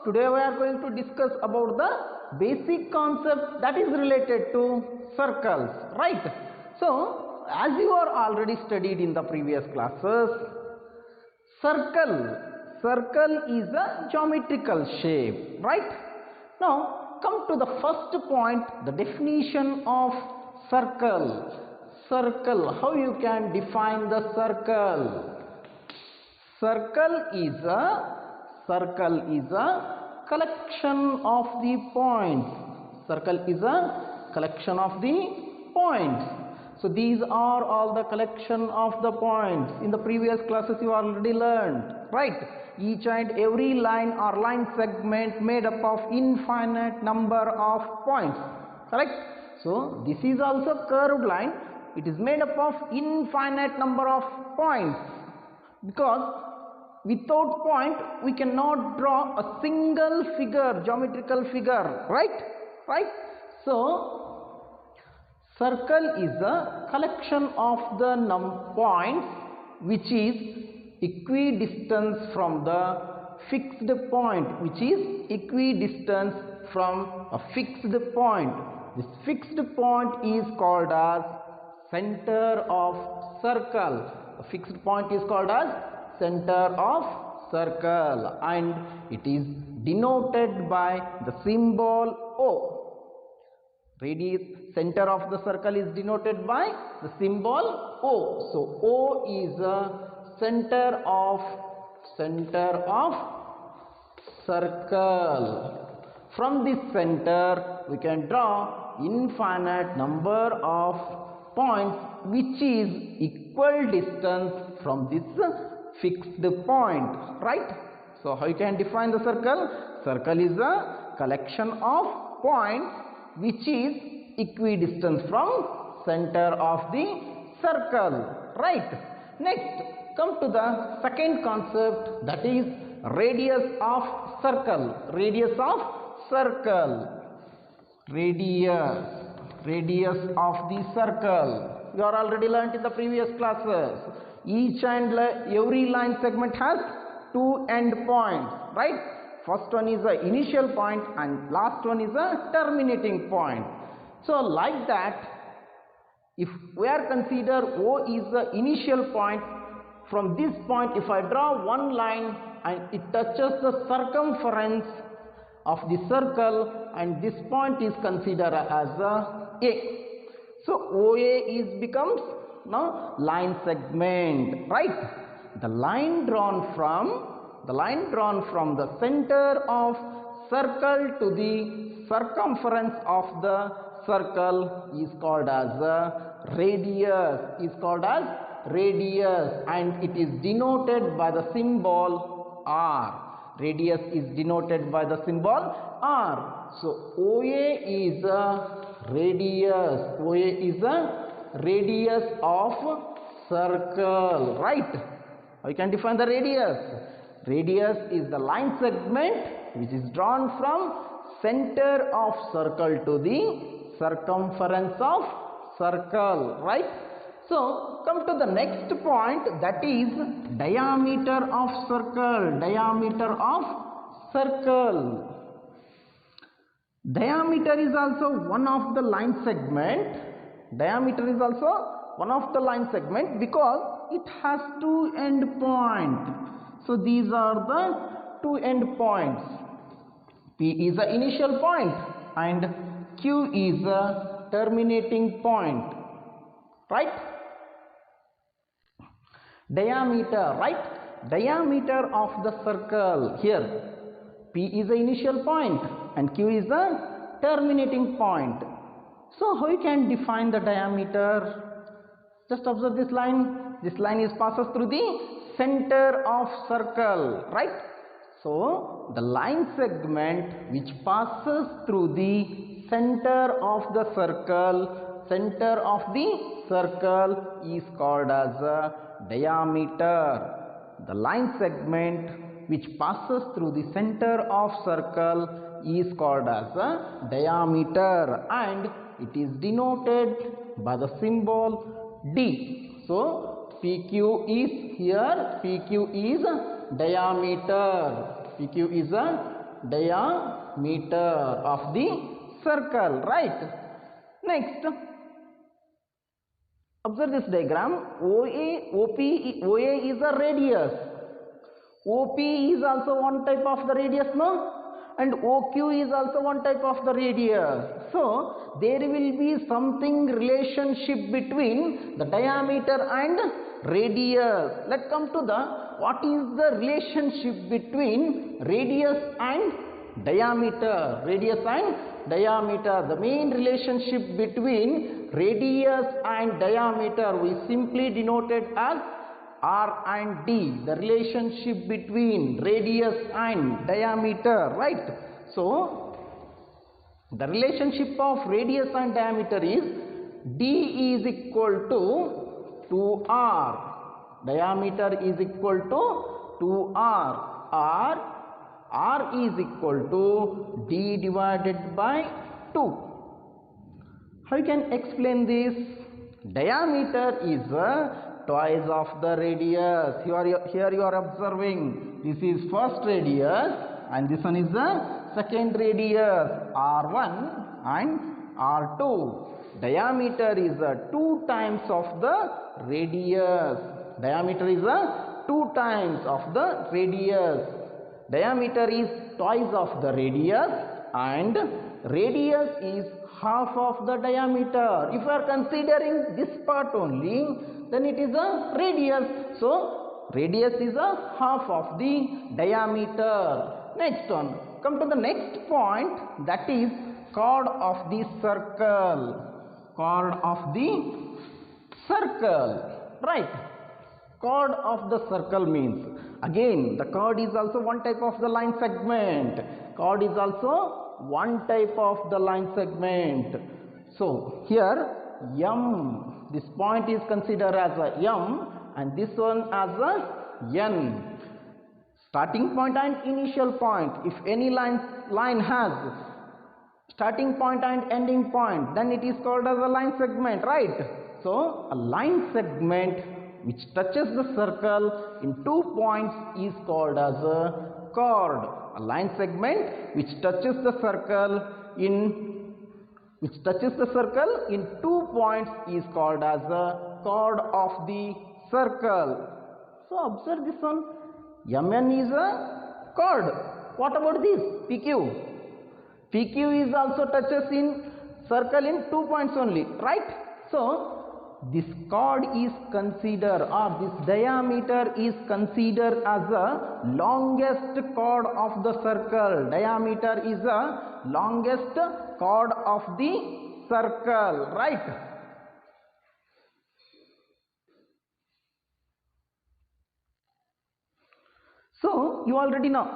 today we are going to discuss about the basic concept that is related to circles, right? So as you are already studied in the previous classes, circle is a geometrical shape, right? Now come to the first point, the definition of circle. How you can define the circle? Circle is a collection of the points. Circle is a collection of the points. So these are all the collection of the points. In the previous classes you already learned, right? Each and every line or line segment made up of infinite number of points, correct? So this is also curved line. It is made up of infinite number of points, because without point we cannot draw a single figure, geometrical figure, right? So circle is a collection of the points which is equidistant from the fixed point, This fixed point is called as center of circle. The fixed point is called as center of circle, and it is denoted by the symbol O. Center of the circle is denoted by the symbol O. So O is a center of circle. From this center we can draw infinite number of points which is equal distance from this fixed point, right? So how you can define the circle? Circle is a collection of points which is equidistant from center of the circle, right? Next, come to the second concept, that is radius of circle. Radius of the circle. You are already learnt in the previous classes. Each and every line segment has two end points, right? First one is the initial point and last one is the terminating point. So like that, if we are consider O is the initial point, from this point if I draw one line and it touches the circumference of the circle, and this point is considered as a. So OA becomes now line segment, right? The line drawn from the center of circle to the circumference of the circle is called as a radius, and it is denoted by the symbol R. Radius is denoted by the symbol R. So OA is a radius of circle, right? How you can define the radius? Radius is the line segment which is drawn from center of circle to the circumference of circle, right? So come to the next point, that is diameter of circle. Diameter is also one of the line segment. Because it has two end points. So these are the two end points. P is the initial point and Q is the terminating point, right? Diameter of the circle. Here P is the initial point and Q is the terminating point. So how you can define the diameter? Just observe this line. This line passes through the center of circle, right? So the line segment which passes through the center of the circle is called as a diameter. The line segment which passes through the center of circle is called as a diameter, and it is denoted by the symbol D. So PQ is here, PQ is diameter. PQ is a diameter of the circle, right? Next, observe this diagram. OA is a radius. OP is also one type of the radius, no? And OQ is also one type of the radius. So there will be something relationship between the diameter and radius. Let's come to the what is the relationship between radius and diameter. Radius and diameter. The main relationship between radius and diameter we simply denoted as R and D, the relationship between radius and diameter, right? So the relationship of radius and diameter is D is equal to 2R. Diameter is equal to 2R, or R is equal to D divided by 2. How you can explain this? Diameter is twice of the radius. Here you are observing this is first radius and this one is the second radius, R1 and R2. Diameter is 2 times of the radius. Diameter is 2 times of the radius. Diameter is twice of the radius and radius is half of the diameter. If you are considering this part only, then it is a radius. So radius is a half of the diameter. Next one, come to the next point, that is chord of the circle. Chord of the circle, right? Chord of the circle means, again the chord is also one type of the line segment. Chord is also one type of the line segment. So here M, this point is considered as a M and this one as a N. Starting point and initial point. If any line has starting point and ending point, then it is called as a line segment, right? So a line segment which touches the circle in 2 points is called as a chord. A line segment which touches the circle in 2 points is called as a chord of the circle. So observe this one. MN is a chord. What about this? PQ. PQ is also touches in circle in 2 points only, right? So this chord is considered, or this diameter is considered as a longest chord of the circle. Diameter is a longest chord of the circle, right? So you already know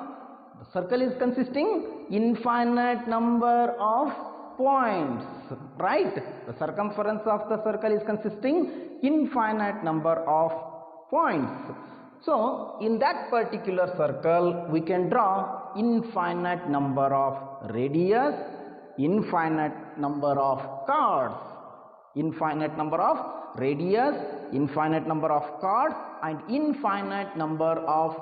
the circle is consisting infinite number of points, right? The circumference of the circle is consisting infinite number of points. So in that particular circle we can draw infinite number of radius, infinite number of chords, infinite number of radius, infinite number of chords and infinite number of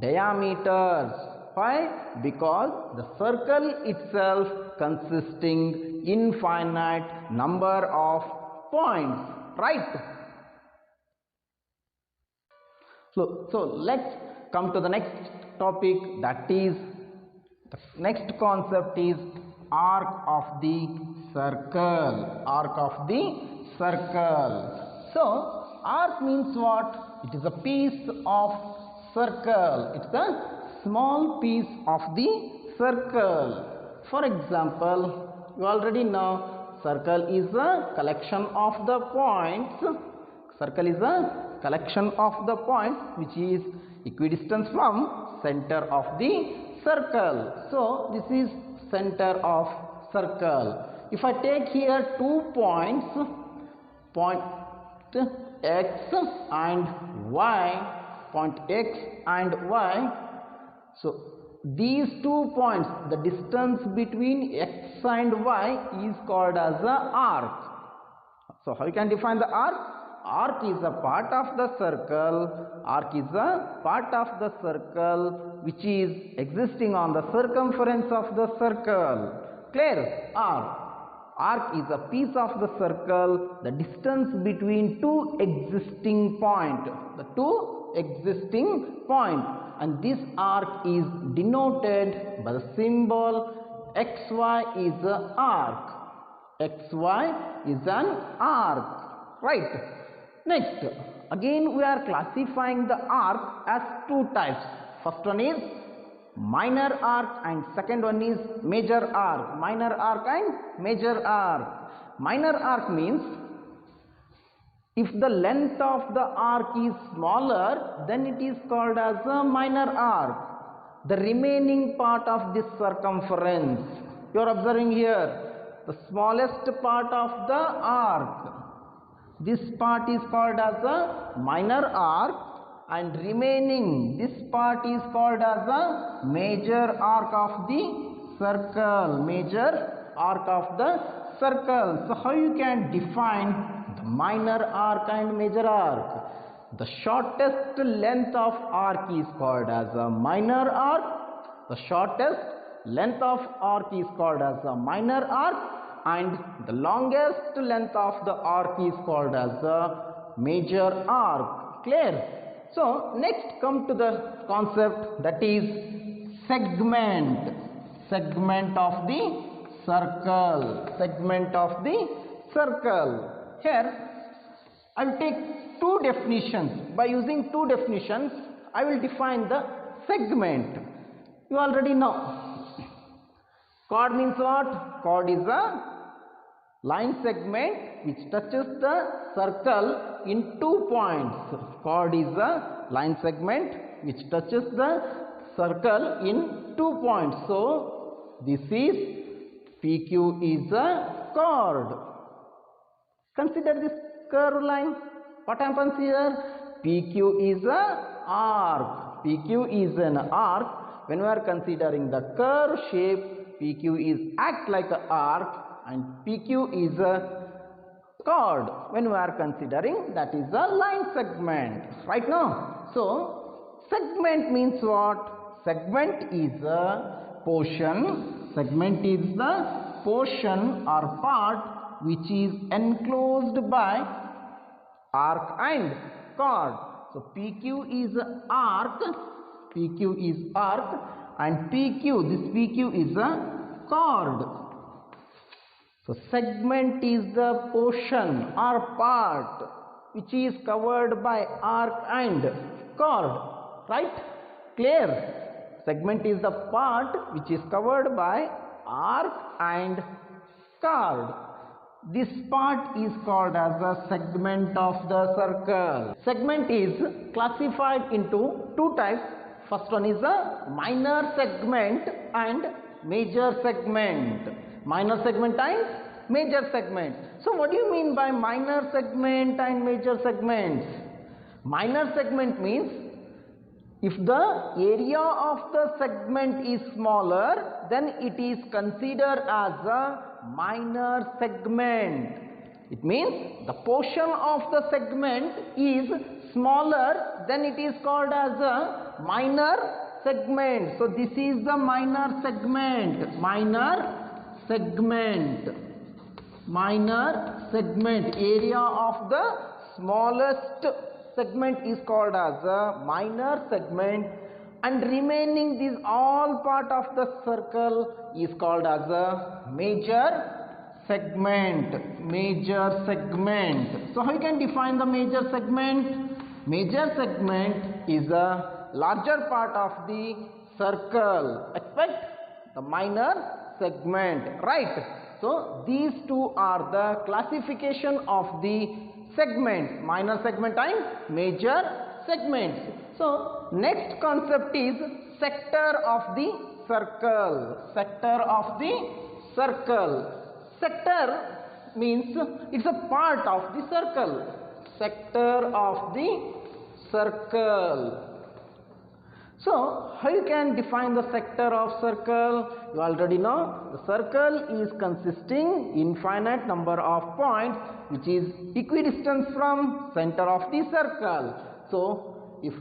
diameters. Why? Because the circle itself consisting infinite number of points, right? So let's come to the next topic, that is the next concept is arc of the circle. Arc of the circle. So arc means what? It is a piece of circle. It's a small piece of the circle. For example, you already know circle is a collection of the points. Circle is a collection of the points which is equidistant from center of the circle. So this is center of circle. If I take here 2 points, point X and Y, point X and Y. So these 2 points, the distance between X and Y is called as a arc. So how you can define the arc? arc is a part of the circle. Arc is a part of the circle which is existing on the circumference of the circle. Clear? Arc. Arc is a piece of the circle, the distance between two existing points. The two existing points. And this arc is denoted by the symbol XY is an arc. XY is an arc. Right. Next, again we are classifying the arc as two types. First one is minor arc and second one is major arc. Minor arc and major arc. Minor arc means if the length of the arc is smaller, then it is called as a minor arc. The remaining part of this circumference, you are observing here, the smallest part of the arc. This part is called as a minor arc, and remaining this part is called as a major arc of the circle. Major arc of the circle. So how you can define the minor arc and major arc? The shortest length of arc is called as a minor arc. The shortest length of arc is called as a minor arc, and the longest length of the arc is called as a major arc. Clear? So next come to the concept, that is segment. Segment of the circle. Segment of the circle. Here I will take two definitions. By using two definitions I will define the segment. You already know. Chord means what? Chord is a line segment which touches the circle in 2 points. Chord is a line segment which touches the circle in 2 points. So this is PQ is a chord. Consider this curved line. What happens here? PQ is a arc. PQ is an arc. When we are considering the curve shape, PQ is act like an arc, and PQ is a chord when we are considering that is a line segment. Right now, so segment means what? Segment is a portion. Segment is the portion or part which is enclosed by arc and chord. So PQ is arc. PQ is arc, and PQ, this PQ is a chord. So segment is the portion or part which is covered by arc and chord. Right? Clear? Segment is the part which is covered by arc and chord. This part is called as a segment of the circle. Segment is classified into two types. First one is a minor segment and major segment. Minor segment and major segment. So what do you mean by minor segment and major segments? Minor segment means if the area of the segment is smaller, then it is considered as a minor segment. It means the portion of the segment is smaller, then it is called as a minor segment. So this is the minor segment. Minor segment. Minor segment. Area of the smallest segment is called as a minor segment, and remaining this all part of the circle is called as a major segment. Major segment. So how you can define the major segment? Major segment is a larger part of the circle except the minor segment. Right? So these two are the classification of the segments, minor segment and major segments. So next concept is sector of the circle. Sector of the circle. Sector means it's a part of the circle. Sector of the circle. So, how you can define the sector of circle? You already know the circle is consisting infinite number of points which is equidistant from center of the circle. So, if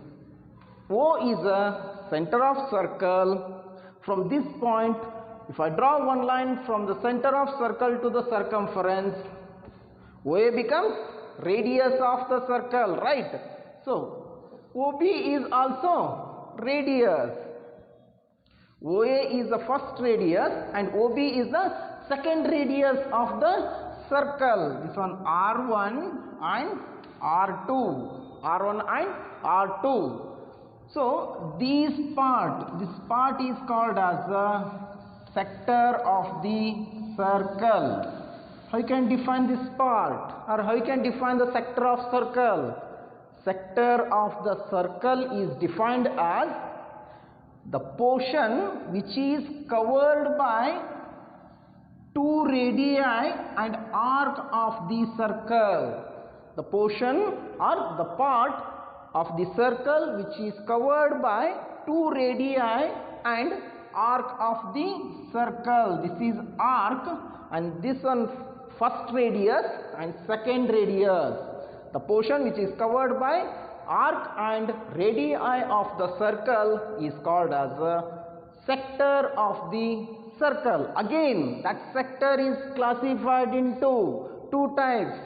O is a center of circle, from this point, if I draw one line from the center of circle to the circumference, OA becomes radius of the circle, right? So, OB is also radius. OA is the first radius and OB is the second radius of the circle. This one R1 and R2. R1 and R2. So, this part is called as the sector of the circle. How you can define this part, or how you can define the sector of circle? Sector of the circle is defined as the portion which is covered by two radii and arc of the circle. The portion or the part of the circle which is covered by two radii and arc of the circle. This is arc and this one first radius and second radius. The portion which is covered by arc and radii of the circle is called as a sector of the circle. Again, that sector is classified into two types: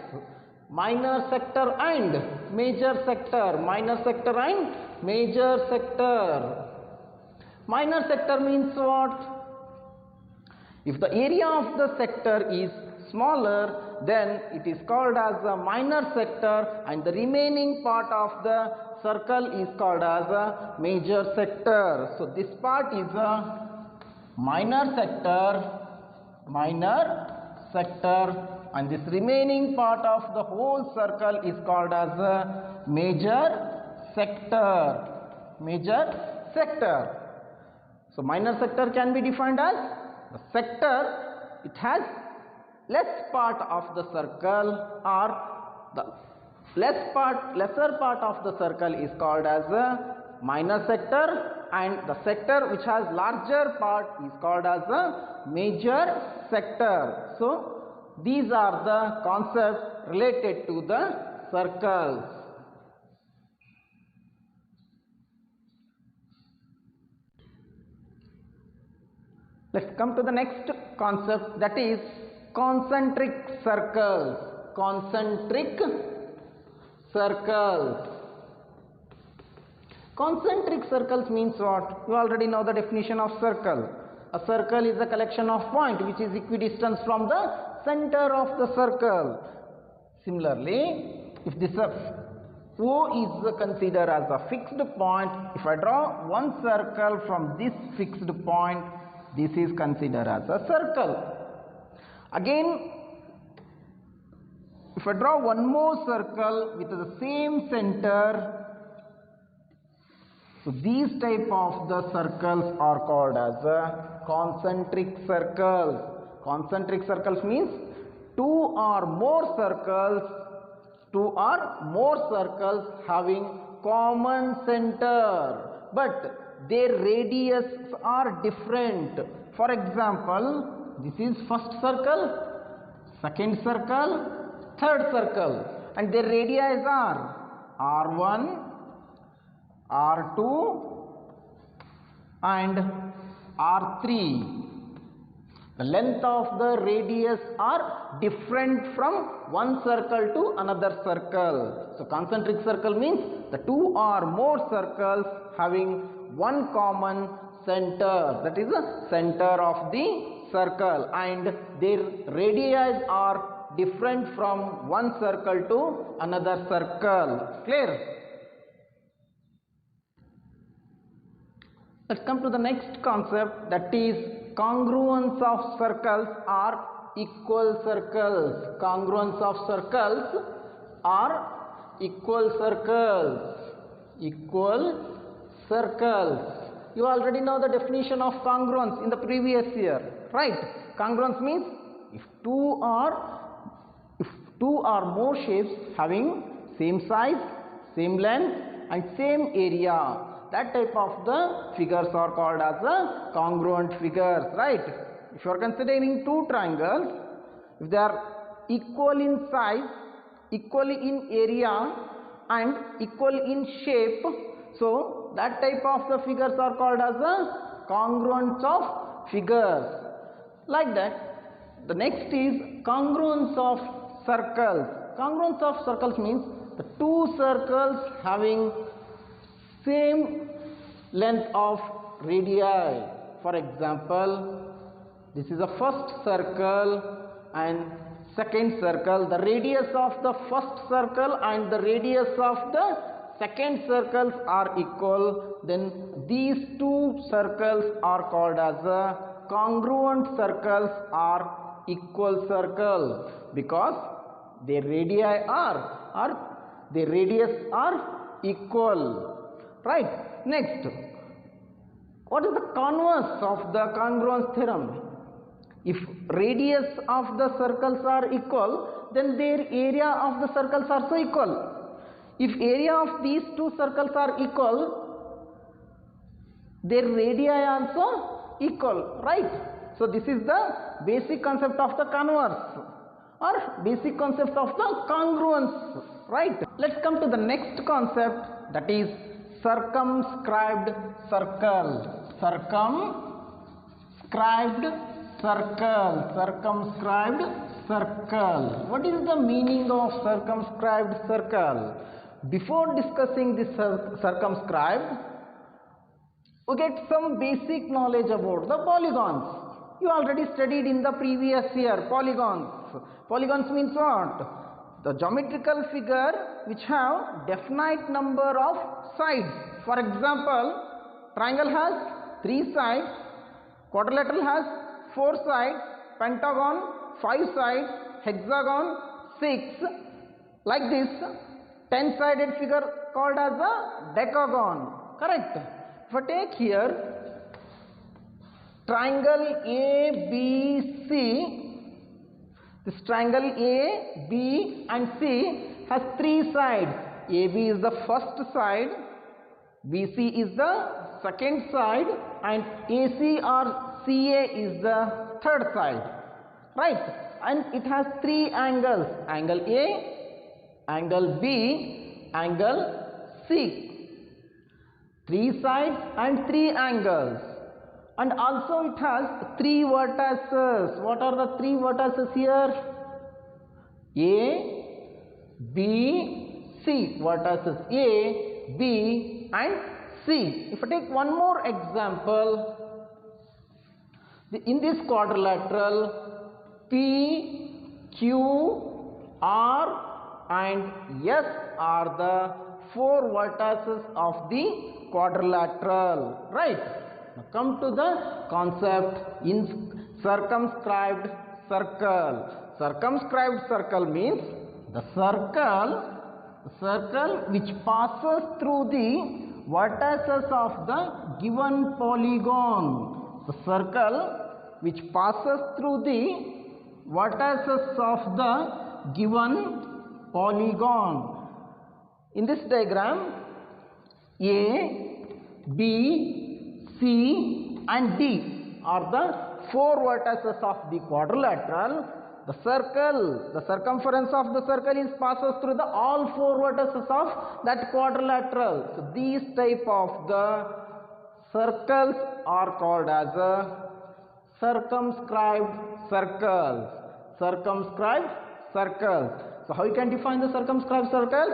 minor sector and major sector. Minor sector and major sector. Minor sector means what? If the area of the sector is smaller, then it is called as a minor sector and the remaining part of the circle is called as a major sector. So, this part is a minor sector and this remaining part of the whole circle is called as a major sector. So, minor sector can be defined as the sector, it has less part of the circle, or the lesser part of the circle is called as a minor sector, and the sector which has larger part is called as a major sector. So, these are the concepts related to the circles. Let's come to the next concept, that is concentric circles. Concentric circles means what? You already know the definition of circle. A circle is a collection of points which is equidistant from the center of the circle. Similarly, if this O is considered as a fixed point, if I draw one circle from this fixed point, this is considered as a circle. Again, if I draw one more circle with the same center, so these type of the circles are called as a concentric circles. Concentric circles means two or more circles having common center, but their radius are different. For example, this is first circle, second circle, third circle, and their radii are R1, R2 and R3. The length of the radius are different from one circle to another circle. So, concentric circle means the two or more circles having one common center, that is the center of the circle, and their radii are different from one circle to another circle. Clear? Let's come to the next concept, that is congruence of circles or equal circles. Congruence of circles or equal circles. Equal circles. You already know the definition of congruence in the previous year, right? Congruence means if two or more shapes having same size, same length and same area, that type of the figures are called as the congruent figures, right? If you are considering two triangles, if they are equal in size, equal in area and equal in shape, so that type of the figures are called as the congruence of figures. Like that, the next is congruence of circles. Congruence of circles means the two circles having same length of radii. For example, this is the first circle and second circle. The radius of the first circle and the radius of the second circles are equal. Then these two circles are called as a congruent circles or equal circle, because their radii are or their radius are equal, right? Next, what is the converse of the congruence theorem? If radius of the circles are equal, then their area of the circles are also equal. If area of these two circles are equal, their radii also equal, right? So this is the basic concept of the converse or basic concept of the congruence, right? Let's come to the next concept, that is circumscribed circle. Circumscribed circle. What is the meaning of circumscribed circle? Before discussing this circumscribed, we get some basic knowledge about the polygons. You already studied in the previous year polygons. Polygons means what? The geometrical figure which have definite number of sides. For example, triangle has 3 sides, quadrilateral has 4 sides, pentagon 5 sides, hexagon 6, like this. 10-sided figure called as a decagon, correct? If I take here triangle ABC, this triangle A, B and C has 3 sides. AB is the first side, BC is the second side and AC or CA is the third side, right? And it has 3 angles, angle A, angle B, angle C. 3 sides and 3 angles. And also it has 3 vertices. What are the 3 vertices here? A, B, C. Vertices A, B and C. If I take one more example, in this quadrilateral, P, Q, R and S are the 4 vertices of the quadrilateral, right? Now come to the concept in circumscribed circle. Circumscribed circle means the circle which passes through the vertices of the given polygon. The circle which passes through the vertices of the given polygon. In this diagram, A, B, C and D are the 4 vertices of the quadrilateral. The circumference of the circle is passes through the all 4 vertices of that quadrilateral. So these type of the circles are called as a circumscribed circles. Circumscribed circles. So how you can define the circumscribed circles?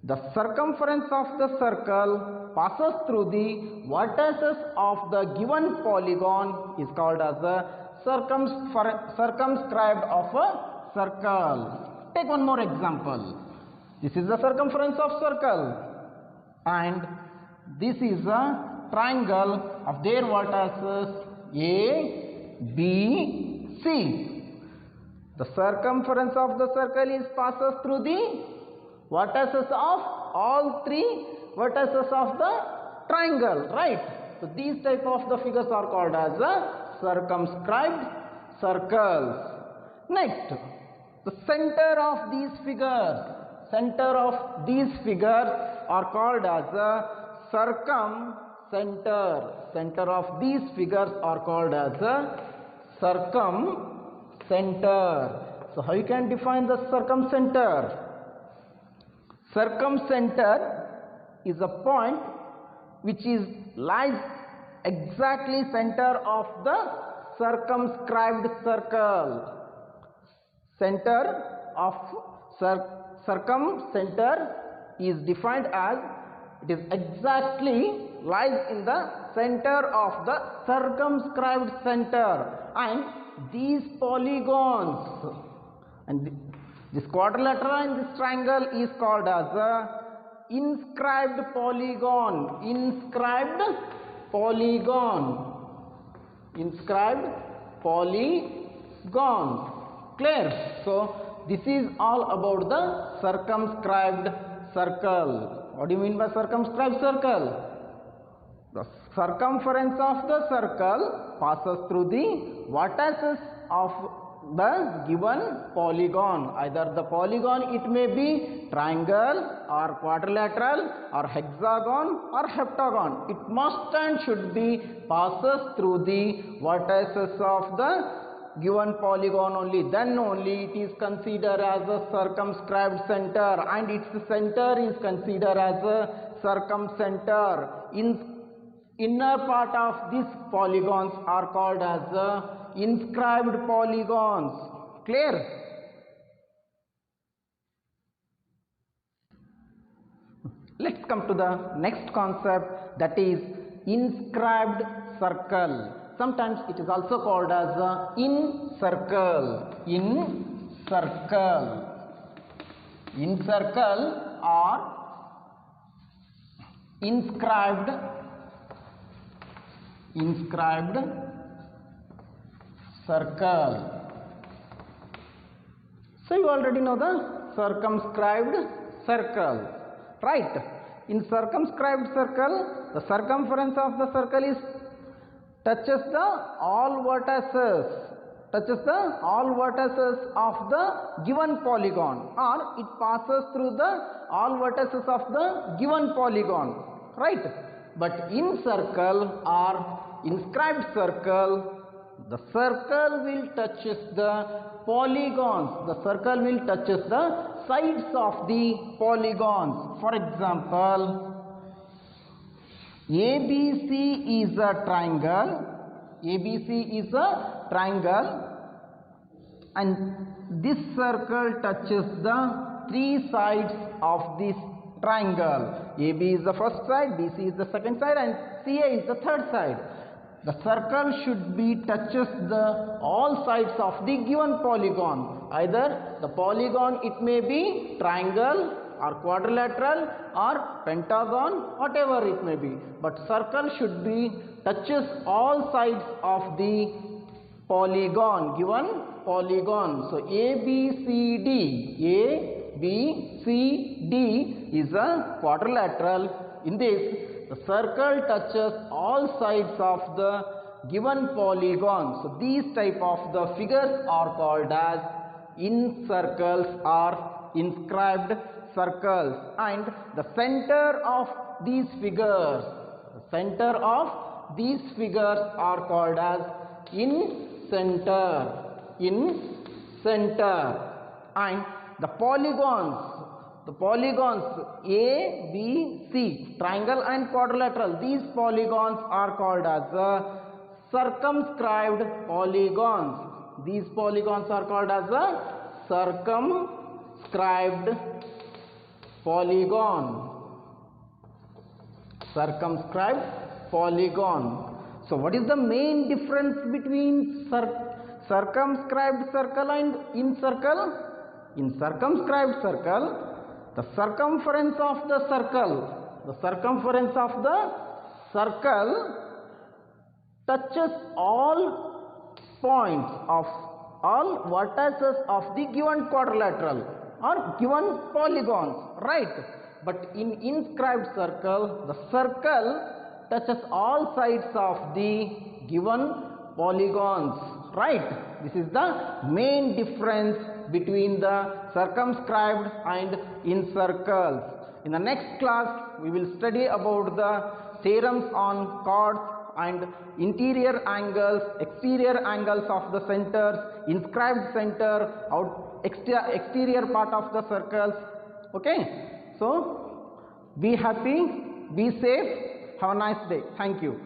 The circumference of the circle passes through the vertices of the given polygon is called as a circumscribed of a circle. Take one more example. This is the circumference of circle and this is a triangle of their vertices A, B, C. The circumference of the circle is passes through the vertices of all 3 vertices of the triangle, right? So these type of the figures are called as a circumscribed circles. Next, the center of these figures are called as a circumcenter. Center of these figures are called as a circumcenter. So how you can define the circumcenter? Circumcenter is a point which lies exactly center of the circumscribed circle. Center of circumcenter is defined as it is exactly lies in the center of the circumscribed center, and these polygons and this quadrilateral and this triangle is called as a inscribed polygon. Inscribed polygon. Inscribed polygon. Clear? So this is all about the circumscribed circle. What do you mean by circumscribed circle? The circumference of the circle passes through the vertices of the given polygon. Either the polygon, it may be triangle or quadrilateral or hexagon or heptagon. It must and should be passes through the vertices of the given polygon only. Then only it is considered as a circumscribed center, and its center is considered as a circumcenter. Inner part of these polygons are called as inscribed polygons. Clear? Let's come to the next concept, that is inscribed circle. Sometimes it is also called as incircle. Incircle. Incircle or inscribed circle. So you already know the circumscribed circle, right? In circumscribed circle, the circumference of the circle is touches the all vertices of the given polygon, or it passes through the all vertices of the given polygon, right? But in circle or inscribed circle, the circle will touches the polygons. The circle will touches the sides of the polygons. For example, ABC is a triangle. ABC is a triangle, and this circle touches the three sides of this triangle. AB is the first side, BC is the second side, and CA is the third side. The circle should be touches the all sides of the given polygon. Either the polygon, it may be triangle or quadrilateral or pentagon, whatever it may be, but circle should be touches all sides of the polygon, given polygon. So ABCD is a quadrilateral. In this, the circle touches all sides of the given polygon. So these type of the figures are called as incircles or inscribed circles, and the center of these figures are called as incenter. And the polygons A, B, C, triangle and quadrilateral, these polygons are called as circumscribed polygons. These polygons are called as circumscribed polygon. Circumscribed polygon. So what is the main difference between circumscribed circle and incircle? In circumscribed circle, the circumference of the circle touches all points of all vertices of the given quadrilateral or given polygons, right? But in inscribed circle, the circle touches all sides of the given polygons, right? This is the main difference between the circumscribed and incircles. In the next class, we will study about the theorems on chords and interior angles, exterior angles of the centers, inscribed center, exterior part of the circles. Okay, so be happy, be safe, have a nice day. Thank you.